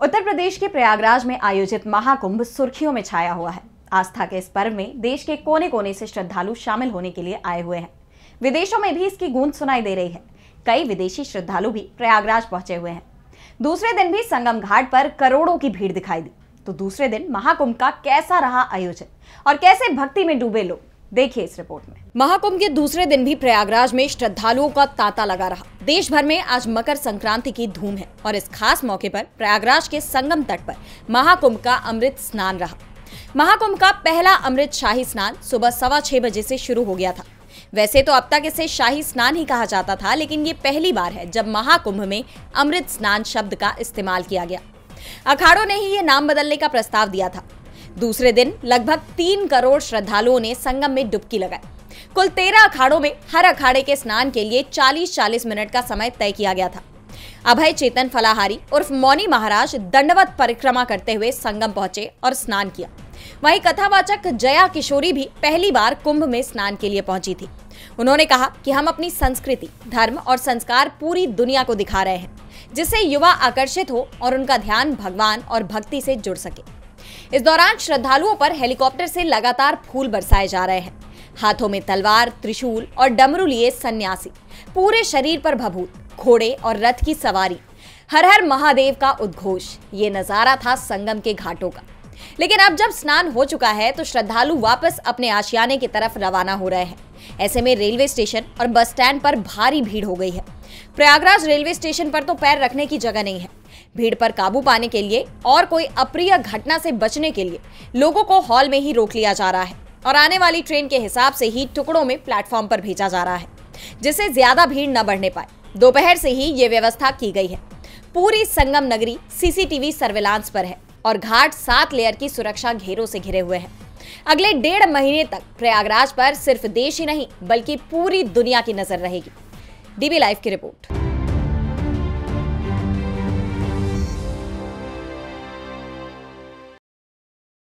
उत्तर प्रदेश के प्रयागराज में आयोजित महाकुंभ सुर्खियों में छाया हुआ है। आस्था के इस पर्व में देश के कोने कोने से श्रद्धालु शामिल होने के लिए आए हुए हैं। विदेशों में भी इसकी गूंज सुनाई दे रही है। कई विदेशी श्रद्धालु भी प्रयागराज पहुंचे हुए हैं। दूसरे दिन भी संगम घाट पर करोड़ों की भीड़ दिखाई दी। तो दूसरे दिन महाकुंभ का कैसा रहा आयोजन और कैसे भक्ति में डूबे लोग, देखिए इस रिपोर्ट में। महाकुंभ के दूसरे दिन भी प्रयागराज में श्रद्धालुओं का तांता लगा रहा। देश भर में आज मकर संक्रांति की धूम है और इस खास मौके पर प्रयागराज के संगम तट पर महाकुंभ का अमृत स्नान रहा। महाकुंभ का पहला अमृत शाही स्नान सुबह 6:15 बजे से शुरू हो गया था। वैसे तो अब तक इसे शाही स्नान ही कहा जाता था, लेकिन ये पहली बार है जब महाकुंभ में अमृत स्नान शब्द का इस्तेमाल किया गया। अखाड़ों ने ही ये नाम बदलने का प्रस्ताव दिया था। दूसरे दिन लगभग 3 करोड़ श्रद्धालुओं ने संगम में डुबकी लगाई। कुल 13 अखाड़ों में हर अखाड़े के स्नान के लिए 40-40 मिनट का समय तय किया गया था। अभय चेतन फलाहारी उर्फ मौनी महाराज दंडवत परिक्रमा करते हुए संगम पहुंचे और स्नान किया। वहीं कथावाचक जया किशोरी भी पहली बार कुंभ में स्नान के लिए पहुंची थी। उन्होंने कहा कि हम अपनी संस्कृति, धर्म और संस्कार पूरी दुनिया को दिखा रहे हैं, जिससे युवा आकर्षित हो और उनका ध्यान भगवान और भक्ति से जुड़ सके। इस दौरान श्रद्धालुओं पर हेलीकॉप्टर से लगातार फूल बरसाए जा रहे हैं। हाथों में तलवार, त्रिशूल और डमरू लिए सन्यासी, पूरे शरीर पर भभूत, घोड़े और रथ की सवारी, हर हर महादेव का उद्घोष। ये नजारा था संगम के घाटों का। लेकिन अब जब स्नान हो चुका है तो श्रद्धालु वापस अपने आशियाने की तरफ रवाना हो रहे हैं। ऐसे में रेलवे स्टेशन और बस स्टैंड पर भारी भीड़ हो गई है। प्रयागराज रेलवे स्टेशन पर तो पैर रखने की जगह नहीं है। भीड़ पर काबू पाने के लिए और कोई अप्रिय घटना से बचने के लिए लोगों को हॉल में ही रोक लिया जा रहा है और आने वाली ट्रेन के हिसाब से ही टुकड़ों में प्लेटफॉर्म पर भेजा जा रहा है, जिससे ज्यादा भीड़ न बढ़ने पाए। दोपहर से ही ये व्यवस्था की गई है। पूरी संगम नगरी सीसीटीवी सर्विलांस पर है और घाट 7 लेयर की सुरक्षा घेरों से घिरे हुए हैं। अगले 1.5 महीने तक प्रयागराज पर सिर्फ देश ही नहीं बल्कि पूरी दुनिया की नजर रहेगी। डीबी लाइव की रिपोर्ट।